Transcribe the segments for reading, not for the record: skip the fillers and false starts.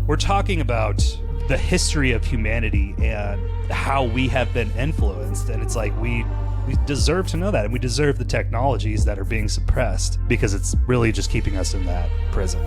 We're talking about the history of humanity and how we have been influenced. And it's like we deserve to know that, and we deserve the technologies that are being suppressed, because it's really just keeping us in that prison.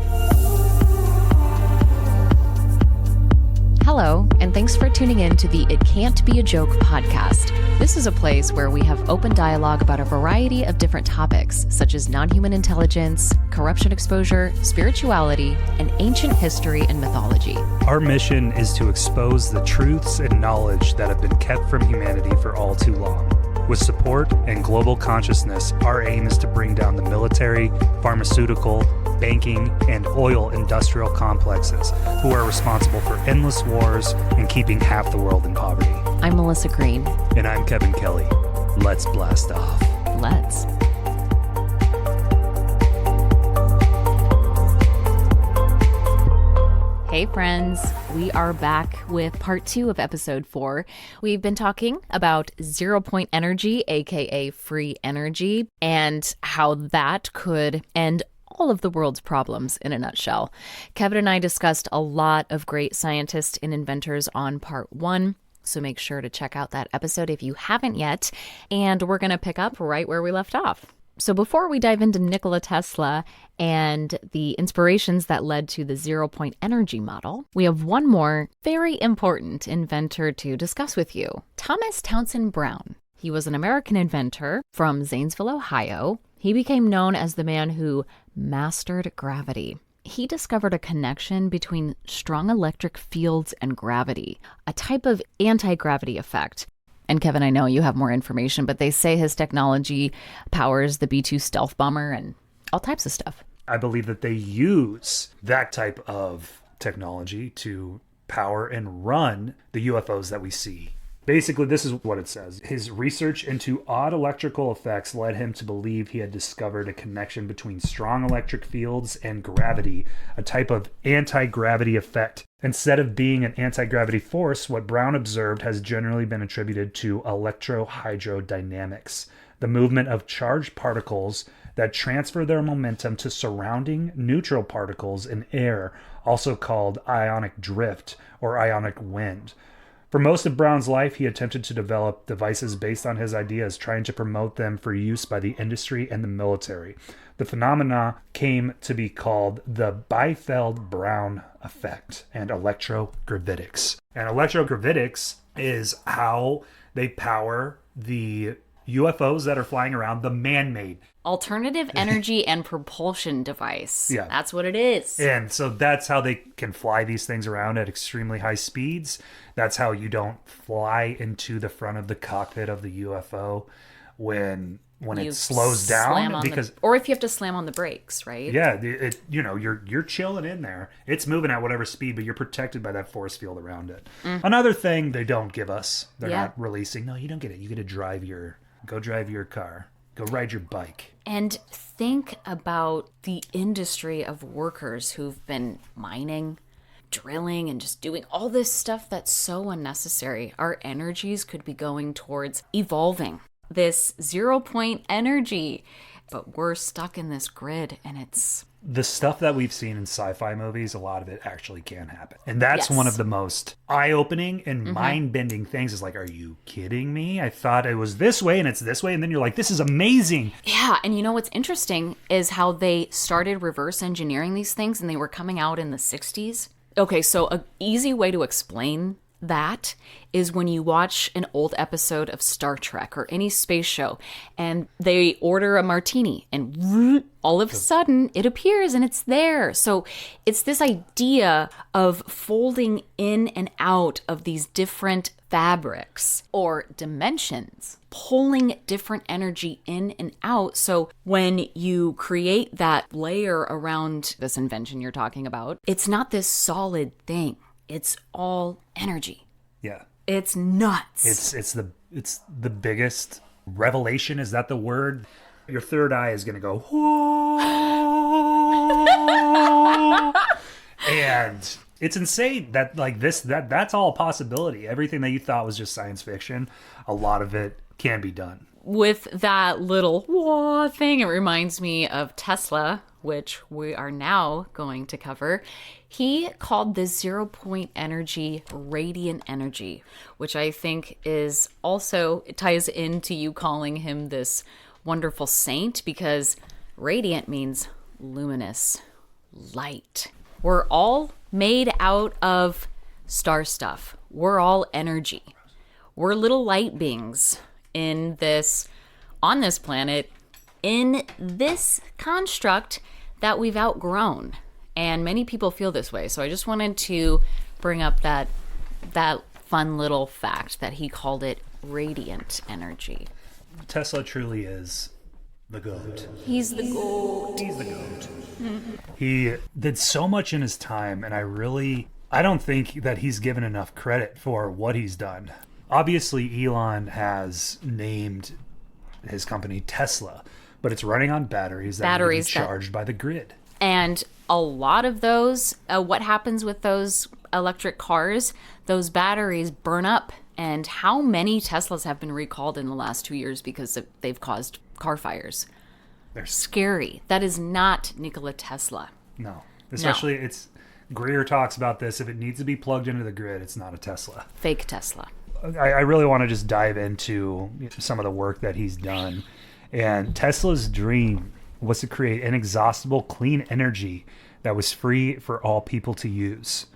Hello, and thanks for tuning in to the It Can't Be a Joke podcast. This is a place where we have open dialogue about a variety of different topics, such as non-human intelligence, corruption exposure, spirituality, and ancient history and mythology. Our mission is to expose the truths and knowledge that have been kept from humanity for all too long. With support and global consciousness, our aim is to bring down the military, pharmaceutical, banking, and oil industrial complexes who are responsible for endless wars and keeping half the world in poverty. I'm Melissa Green. And I'm Kevin Kelly. Let's blast off. Let's. Hey friends, we are back with part 2 of episode 4. We've been talking about 0-point energy, aka free energy, and how that could end all of the world's problems in a nutshell. Kevin and I discussed a lot of great scientists and inventors on part 1. So make sure to check out that episode if you haven't yet. And we're going to pick up right where we left off. So before we dive into Nikola Tesla and the inspirations that led to the 0-point energy model, we have one more very important inventor to discuss with you. Thomas Townsend Brown. He was an American inventor from Zanesville, Ohio. He became known as the man who mastered gravity. He discovered a connection between strong electric fields and gravity, a type of anti-gravity effect. And Kevin, I know you have more information, but they say his technology powers the B-2 stealth bomber and all types of stuff. I believe that they use that type of technology to power and run the UFOs that we see. Basically, this is what it says. His research into odd electrical effects led him to believe he had discovered a connection between strong electric fields and gravity, a type of anti-gravity effect. Instead of being an anti-gravity force, what Brown observed has generally been attributed to electrohydrodynamics, the movement of charged particles that transfer their momentum to surrounding neutral particles in air, also called ionic drift or ionic wind. For most of Brown's life, he attempted to develop devices based on his ideas, trying to promote them for use by the industry and the military. The phenomena came to be called the Biefeld-Brown effect and electrogravitics. And electrogravitics is how they power the UFOs that are flying around, the man-made. Alternative energy and propulsion device. Yeah. That's what it is. And so that's how they can fly these things around at extremely high speeds. That's how you don't fly into the front of the cockpit of the UFO when it slows down, because or if you have to slam on the brakes, right? Yeah, you're chilling in there. It's moving at whatever speed, but you're protected by that force field around it. Another thing they don't give us, they're not releasing. No, you don't get it. You get to go drive your car. Go ride your bike. And think about the industry of workers who've been mining, drilling, and just doing all this stuff that's so unnecessary. Our energies could be going towards evolving this 0-point energy. But we're stuck in this grid, and it's... The stuff that we've seen in sci-fi movies, a lot of it actually can happen. And that's one of the most eye-opening and mind-bending things is like, are you kidding me? I thought it was this way and it's this way. And then you're like, this is amazing. Yeah. And you know what's interesting is how they started reverse engineering these things and they were coming out in the 60s. Okay, so an easy way to explain that is when you watch an old episode of Star Trek or any space show and they order a martini and all of a sudden it appears and it's there. So it's this idea of folding in and out of these different fabrics or dimensions, pulling different energy in and out. So when you create that layer around this invention you're talking about, it's not this solid thing. It's all energy. Yeah. It's nuts. It's the biggest revelation. Is that the word? Your third eye is going to go, whoa. And it's insane that that's all a possibility. Everything that you thought was just science fiction, a lot of it can be done. With that little wah thing, it reminds me of Tesla which we are now going to cover, he called this 0 point energy radiant energy, which I think is also ties into you calling him this wonderful saint, because radiant means luminous, light. We're all made out of star stuff. We're all energy. We're little light beings on this planet, in this construct that we've outgrown. And many people feel this way. So I just wanted to bring up that fun little fact that he called it radiant energy. Tesla truly is the GOAT. He's the GOAT. He's the GOAT. He did so much in his time, and I don't think that he's given enough credit for what he's done. Obviously, Elon has named his company Tesla, but it's running on batteries that need to be charged by the grid. And a lot of those, what happens with those electric cars, those batteries burn up. And how many Teslas have been recalled in the last 2 years because they've caused car fires? They're scary. That is not Nikola Tesla. No. Especially, Greer talks about this. If it needs to be plugged into the grid, it's not a Tesla. Fake Tesla. I really want to just dive into some of the work that he's done. And Tesla's dream was to create inexhaustible clean energy that was free for all people to use.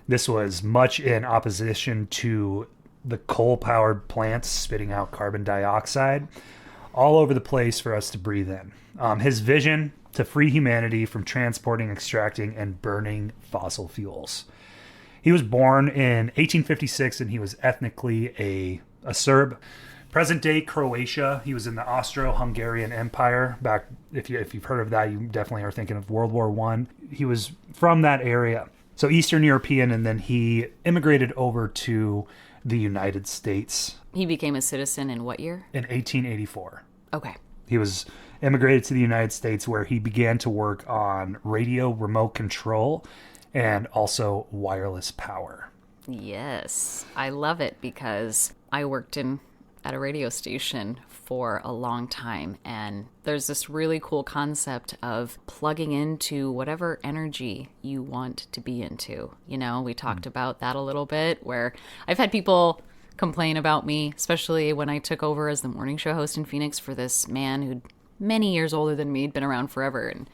This was much in opposition to the coal-powered plants spitting out carbon dioxide all over the place for us to breathe in. His vision to free humanity from transporting, extracting, and burning fossil fuels. He was born in 1856, and he was ethnically a Serb. Present-day Croatia. He was in the Austro-Hungarian Empire. Back, if you've heard of that, you definitely are thinking of World War I. He was from that area. So Eastern European, and then he immigrated over to the United States. He became a citizen in what year? In 1884. Okay. He was immigrated to the United States, where he began to work on radio remote control and also wireless power. Yes. I love it because I worked at a radio station for a long time, and there's this really cool concept of plugging into whatever energy you want to be into. You know, we talked about that a little bit, where I've had people complain about me, especially when I took over as the morning show host in Phoenix for this man who'd many years older than me, had been around forever. And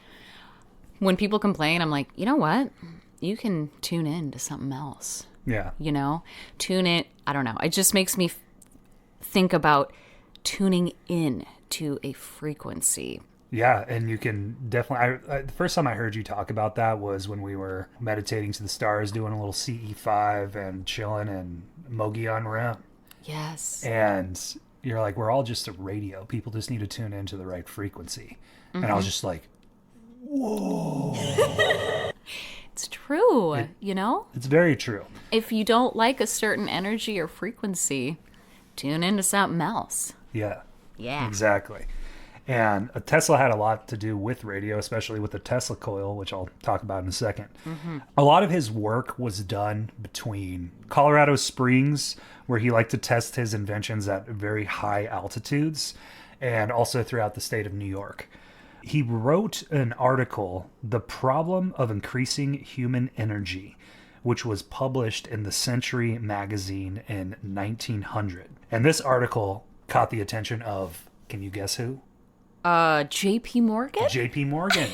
when people complain, I'm like, you know what? You can tune in to something else. Yeah. You know, tune it. I don't know. It just makes me think about tuning in to a frequency. Yeah, and you can definitely... the first time I heard you talk about that was when we were meditating to the stars, doing a little CE5 and chilling and Mogi on REM. Yes. And you're like, we're all just a radio. People just need to tune into the right frequency. Mm-hmm. And I was just like, whoa. It's true, you know? It's very true. If you don't like a certain energy or frequency, tune into something else. Yeah. Yeah. Exactly. And Tesla had a lot to do with radio, especially with the Tesla coil, which I'll talk about in a second. Mm-hmm. A lot of his work was done between Colorado Springs, where he liked to test his inventions at very high altitudes, and also throughout the state of New York. He wrote an article, The Problem of Increasing Human Energy, which was published in the Century magazine in 1900. And this article caught the attention of, can you guess who? J.P. Morgan? J.P. Morgan.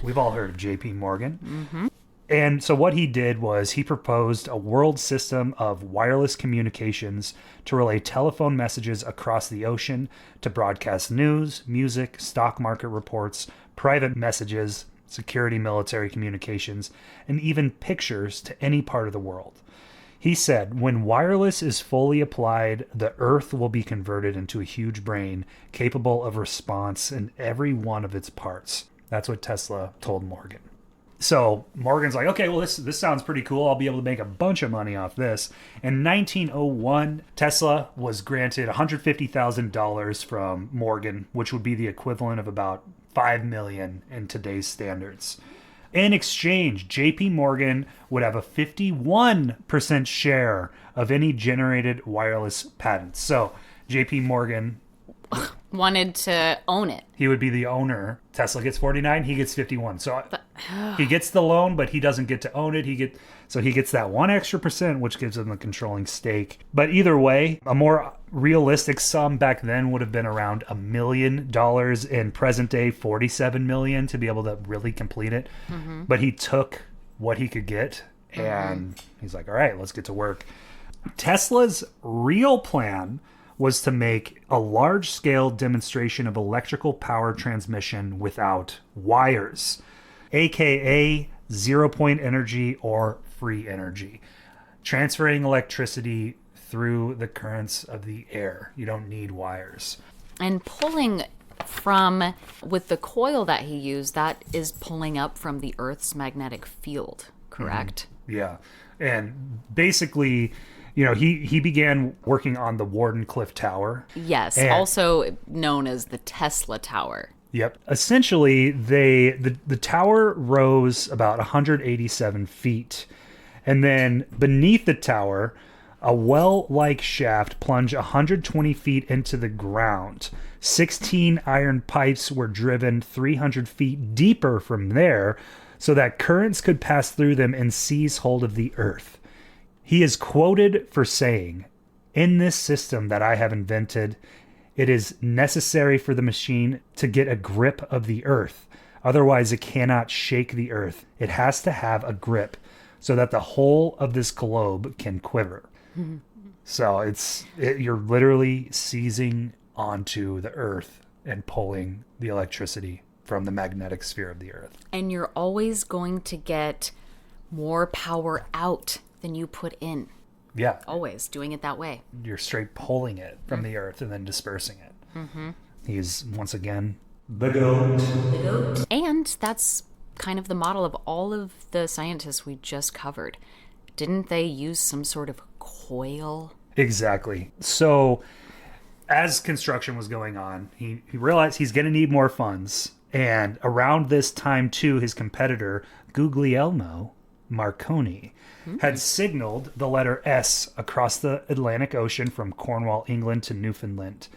We've all heard of J.P. Morgan. Mm-hmm. And so what he did was he proposed a world system of wireless communications to relay telephone messages across the ocean, to broadcast news, music, stock market reports, private messages, security, military communications, and even pictures to any part of the world. He said, when wireless is fully applied, the Earth will be converted into a huge brain capable of response in every one of its parts. That's what Tesla told Morgan. So Morgan's like, okay, well, this sounds pretty cool. I'll be able to make a bunch of money off this. In 1901, Tesla was granted $150,000 from Morgan, which would be the equivalent of about $5 million in today's standards. In exchange, J.P. Morgan would have a 51% share of any generated wireless patents. So J.P. Morgan wanted to own it. He would be the owner. Tesla gets 49, he gets 51. So he gets the loan, but he doesn't get to own it. He gets that 1 extra percent, which gives him the controlling stake. But either way, a more realistic sum back then would have been around $1 million. In present day, 47 million to be able to really complete it. But he took what he could get, and he's like, all right, let's get to work. Tesla's real plan was to make a large-scale demonstration of electrical power transmission without wires, aka zero-point energy or free energy, transferring electricity through the currents of the air. You don't need wires. And pulling with the coil that he used, that is pulling up from the Earth's magnetic field, correct? Yeah. And basically, he began working on the Wardenclyffe Tower. Yes, also known as the Tesla Tower. Yep. Essentially, the tower rose about 187 feet. And then beneath the tower, a well-like shaft plunged 120 feet into the ground. 16 iron pipes were driven 300 feet deeper from there so that currents could pass through them and seize hold of the earth. He is quoted for saying, "In this system that I have invented, it is necessary for the machine to get a grip of the earth. Otherwise, it cannot shake the earth. It has to have a grip so that the whole of this globe can quiver." So you're literally seizing onto the earth and pulling the electricity from the magnetic sphere of the earth. And you're always going to get more power out than you put in. Yeah. Always doing it that way. You're straight pulling it from the earth and then dispersing it. He's, once again, the GOAT. And that's kind of the model of all of the scientists we just covered. Didn't they use some sort of coil? Exactly. So as construction was going on, he realized he's going to need more funds. And around this time, too, his competitor, Guglielmo Marconi, had signaled the letter S across the Atlantic Ocean from Cornwall, England to Newfoundland.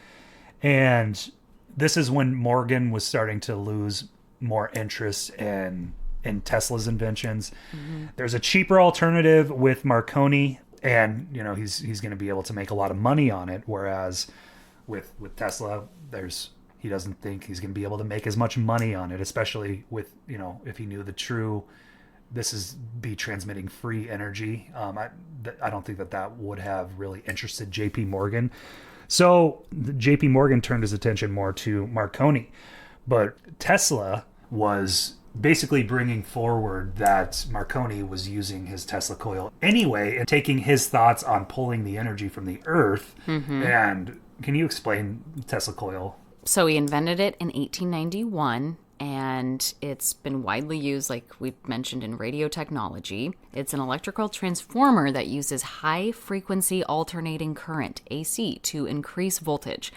And this is when Morgan was starting to lose more interest in Tesla's inventions. There's a cheaper alternative with Marconi, and he's going to be able to make a lot of money on it, whereas with Tesla, he doesn't think he's going to be able to make as much money on it, especially with if he knew the true be transmitting free energy. I don't think that would have really interested JP Morgan. So JP Morgan turned his attention more to Marconi, but Tesla was basically bringing forward that Marconi was using his Tesla coil anyway and taking his thoughts on pulling the energy from the earth. And can you explain Tesla coil? So he invented it in 1891, and it's been widely used, like we've mentioned, in radio technology. It's an electrical transformer that uses high-frequency alternating current, AC, to increase voltage.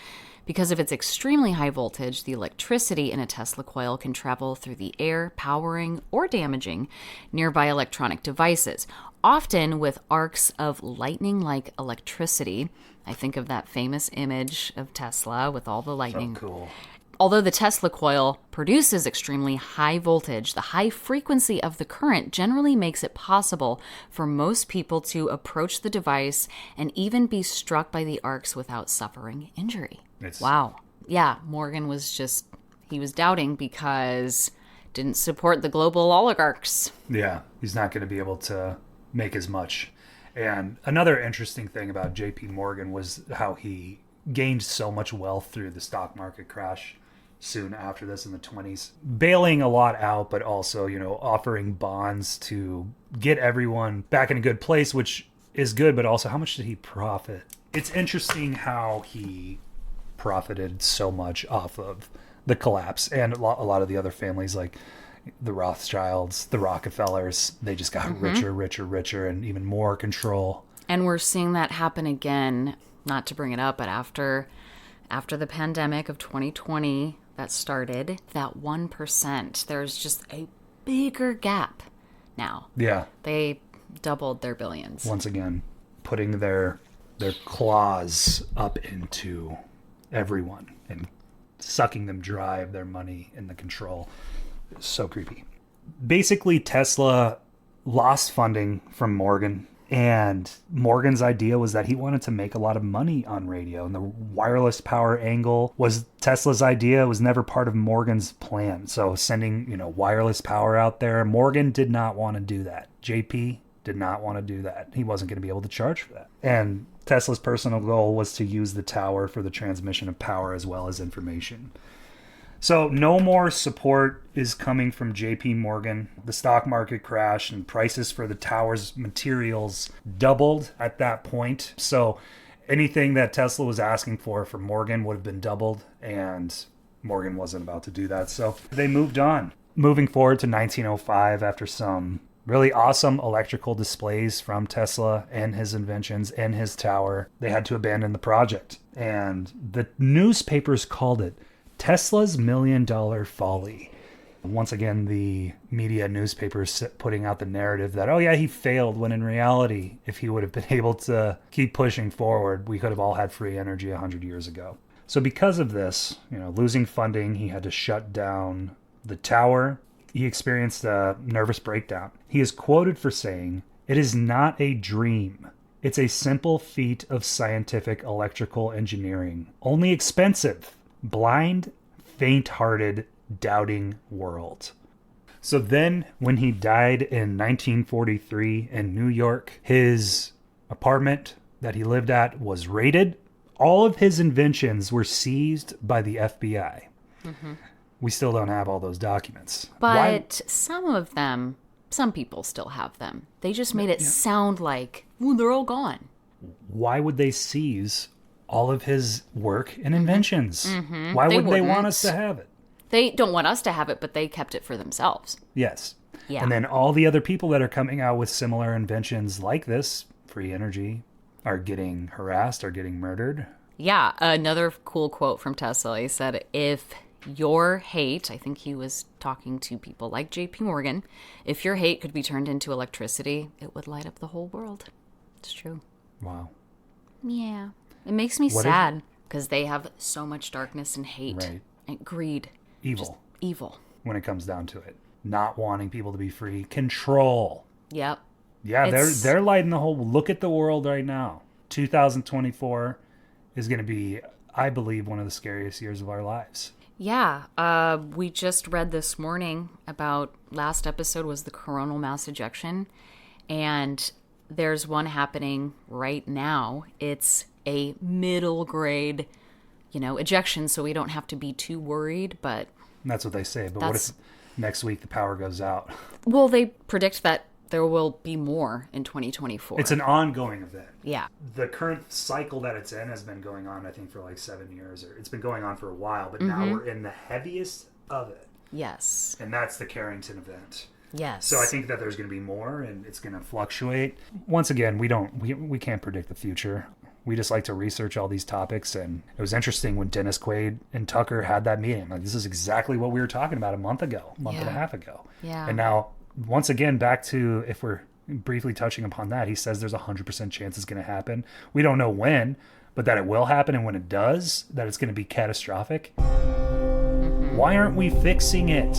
Because of its extremely high voltage, the electricity in a Tesla coil can travel through the air, powering or damaging nearby electronic devices, often with arcs of lightning-like electricity. I think of that famous image of Tesla with all the lightning. So cool. Although the Tesla coil produces extremely high voltage, the high frequency of the current generally makes it possible for most people to approach the device and even be struck by the arcs without suffering injury. Wow. Yeah, Morgan was he was doubting because didn't support the global oligarchs. Yeah, he's not going to be able to make as much. And another interesting thing about JP Morgan was how he gained so much wealth through the stock market crash soon after this in the 20s, bailing a lot out, but also, offering bonds to get everyone back in a good place, which is good, but also how much did he profit? It's interesting how he profited so much off of the collapse, and a lot of the other families, like the Rothschilds, the Rockefellers, they just got richer, and even more control. And we're seeing that happen again, not to bring it up, but after the pandemic of 2020 that started, that 1%, there's just a bigger gap now. Yeah. They doubled their billions. Once again, putting their claws up into everyone and sucking them dry of their money and the control. So creepy. Basically, Tesla lost funding from Morgan, and Morgan's idea was that he wanted to make a lot of money on radio, and the wireless power angle was Tesla's idea. It was never part of Morgan's plan. So sending, wireless power out there, Morgan did not want to do that. JP did not want to do that. He wasn't going to be able to charge for that. And Tesla's personal goal was to use the tower for the transmission of power as well as information. So no more support is coming from JP Morgan. The stock market crashed and prices for the tower's materials doubled at that point. So anything that Tesla was asking for Morgan would have been doubled, and Morgan wasn't about to do that. So they moved on. Moving forward to 1905, after some really awesome electrical displays from Tesla and his inventions and his tower, they had to abandon the project. And the newspapers called it Tesla's $1 million folly. Once again, the media newspapers putting out the narrative that, oh yeah, he failed, when in reality, if he would have been able to keep pushing forward, we could have all had free energy 100 years ago. So because of this, losing funding, he had to shut down the tower. He experienced a nervous breakdown. He is quoted for saying, "It is not a dream. It's a simple feat of scientific electrical engineering. Only expensive. Blind, faint-hearted, doubting world." So then, when he died in 1943 in New York, his apartment that he lived at was raided. All of his inventions were seized by the FBI. Mm-hmm. We still don't have all those documents. But some people still have them. They just made it sound like, well, they're all gone. Why would they seize all of his work and inventions? Mm-hmm. Why would they want us to have it? They don't want us to have it, but they kept it for themselves. Yes. Yeah. And then all the other people that are coming out with similar inventions like this, free energy, are getting harassed, are getting murdered. Yeah. Another cool quote from Tesla. He said, if your hate, I think he was talking to people like JP Morgan, if your hate could be turned into electricity, it would light up the whole world. It's true. Wow. Yeah. It makes me sad because they have so much darkness and hate and greed. Evil. Just evil. When it comes down to it. Not wanting people to be free. Control. Yep. Yeah, they're lighting the whole... Look at the world right now. 2024 is going to be, I believe, one of the scariest years of our lives. Yeah. We just read this morning about... Last episode was the coronal mass ejection. And there's one happening right now. It's a middle grade, ejection, so we don't have to be too worried, but... That's what they say, but what if next week the power goes out? Well, they predict that there will be more in 2024. It's an ongoing event. Yeah. The current cycle that it's in has been going on, I think, for like 7 years, or it's been going on for a while, but now we're in the heaviest of it. Yes. And that's the Carrington event. Yes. So I think that there's going to be more, and it's going to fluctuate. Once again, we can't predict the future. We just like to research all these topics, and it was interesting when Dennis Quaid and Tucker had that meeting. Like, this is exactly what we were talking about a month and a half ago. Yeah. And now, once again, back to, if we're briefly touching upon that, he says there's 100% chance it's going to happen. We don't know when, but that it will happen, and when it does, that it's going to be catastrophic. Mm-hmm. Why aren't we fixing it?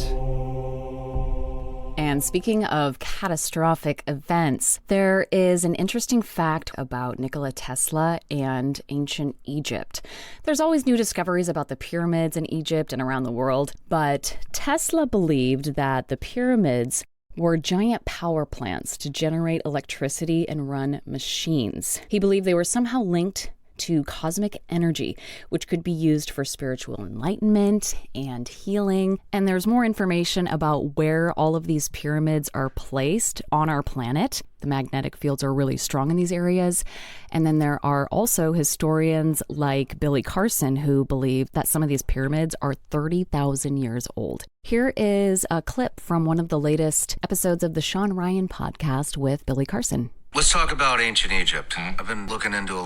And speaking of catastrophic events, there is an interesting fact about Nikola Tesla and ancient Egypt. There's always new discoveries about the pyramids in Egypt and around the world, but Tesla believed that the pyramids were giant power plants to generate electricity and run machines. He believed they were somehow linked to cosmic energy, which could be used for spiritual enlightenment and healing. And there's more information about where all of these pyramids are placed on our planet. The magnetic fields are really strong in these areas. And then there are also historians like Billy Carson who believe that some of these pyramids are 30,000 years old. Here is a clip from one of the latest episodes of the Sean Ryan podcast with Billy Carson. Let's talk about ancient Egypt. I've been looking into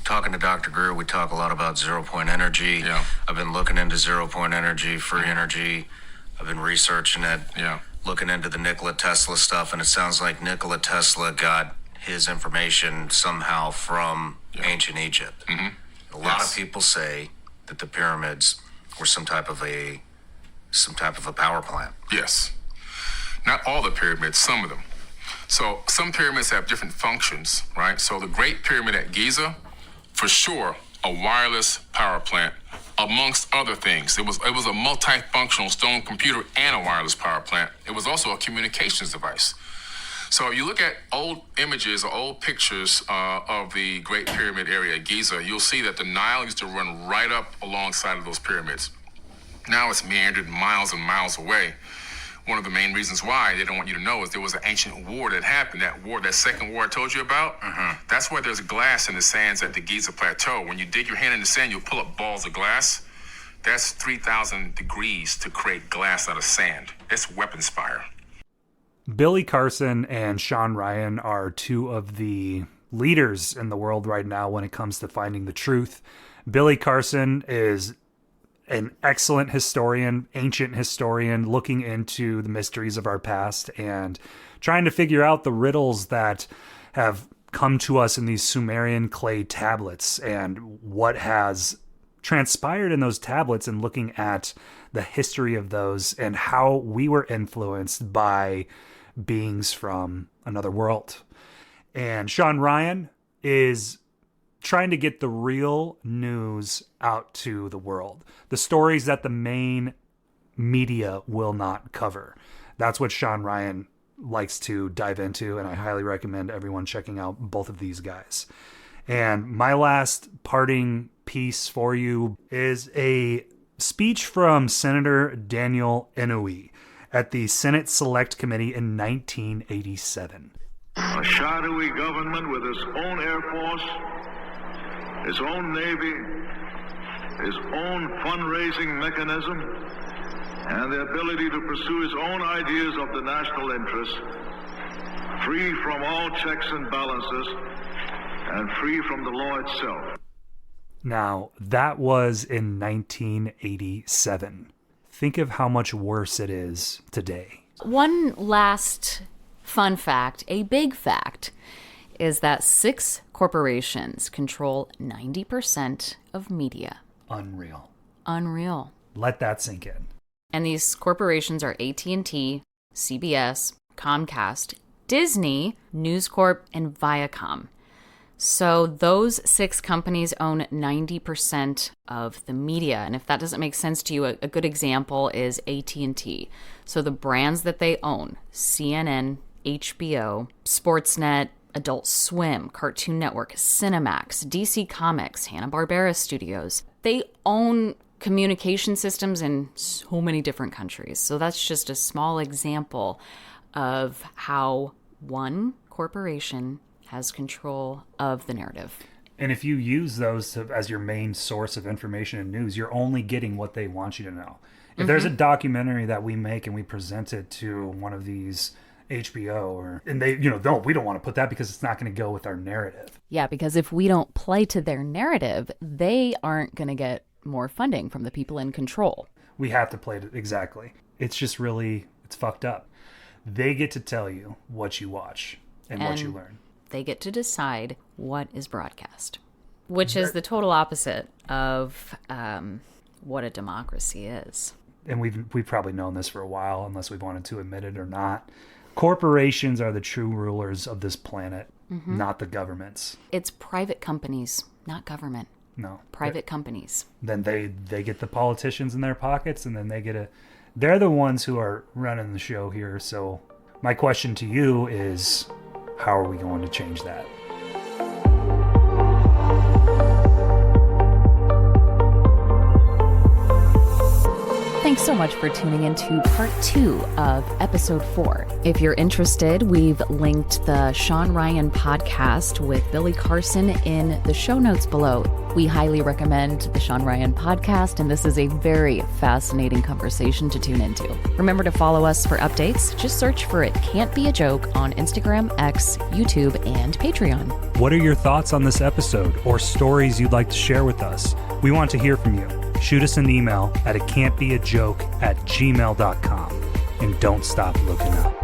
talking to Dr. Greer, we talk a lot about zero-point energy. Yeah. I've been looking into zero-point energy, free energy. I've been researching it. Yeah. Looking into the Nikola Tesla stuff, and it sounds like Nikola Tesla got his information somehow from ancient Egypt. Mm-hmm. A lot of people say that the pyramids were some type of a power plant. Yes. Not all the pyramids, some of them. So some pyramids have different functions, right? So the Great Pyramid at Giza, for sure, a wireless power plant, amongst other things. It was a multifunctional stone computer and a wireless power plant. It was also a communications device. So you look at old images or old pictures of the Great Pyramid area at Giza, you'll see that the Nile used to run right up alongside of those pyramids. Now it's meandered miles and miles away. One of the main reasons why they don't want you to know is there was an ancient war that happened. That second war I told you about, that's why there's glass in the sands at the Giza Plateau. When you dig your hand in the sand, you'll pull up balls of glass. That's 3,000 degrees to create glass out of sand. It's weapons fire. Billy Carson and Sean Ryan are two of the leaders in the world right now when it comes to finding the truth. Billy Carson is an excellent historian, ancient historian, looking into the mysteries of our past and trying to figure out the riddles that have come to us in these Sumerian clay tablets and what has transpired in those tablets, and looking at the history of those and how we were influenced by beings from another world. And Sean Ryan is trying to get the real news out to the world. The stories that the main media will not cover. That's what Sean Ryan likes to dive into, and I highly recommend everyone checking out both of these guys. And my last parting piece for you is a speech from Senator Daniel Inouye at the Senate Select Committee in 1987. A shadowy government with its own Air Force, its own Navy, its own fundraising mechanism, and the ability to pursue its own ideas of the national interest, free from all checks and balances, and free from the law itself. Now, that was in 1987. Think of how much worse it is today. One last fun fact, a big fact, is that 6 corporations control 90% of media. Unreal. Unreal. Let that sink in. And these corporations are AT&T, CBS, Comcast, Disney, News Corp, and Viacom. So those 6 companies own 90% of the media. And if that doesn't make sense to you, a good example is AT&T. So the brands that they own, CNN, HBO, Sportsnet, Adult Swim, Cartoon Network, Cinemax, DC Comics, Hanna-Barbera Studios, they own communication systems in so many different countries. So that's just a small example of how one corporation has control of the narrative. And if you use those as your main source of information and news, you're only getting what they want you to know. If there's a documentary that we make and we present it to one of these HBO and they, no, we don't want to put that because it's not going to go with our narrative. Yeah, because if we don't play to their narrative, they aren't going to get more funding from the people in control. We have to play it exactly. It's just really, it's fucked up. They get to tell you what you watch and what you learn. They get to decide what is broadcast, which is the total opposite of what a democracy is. And we've probably known this for a while, unless we've wanted to admit it or not. Corporations are the true rulers of this planet, not the governments. It's private companies, not government. No. Private companies. Then they get the politicians in their pockets, and then they're the ones who are running the show here. So my question to you is, how are we going to change that? Thanks so much for tuning into part 2 of episode 4. If you're interested, we've linked the Sean Ryan podcast with Billy Carson in the show notes below. We highly recommend the Sean Ryan podcast, and this is a very fascinating conversation to tune into. Remember to follow us for updates. Just search for It Can't Be a Joke on Instagram, X, YouTube, and Patreon. What are your thoughts on this episode or stories you'd like to share with us? We want to hear from you. Shoot us an email at itcan'tbeajoke@gmail.com, and don't stop looking up.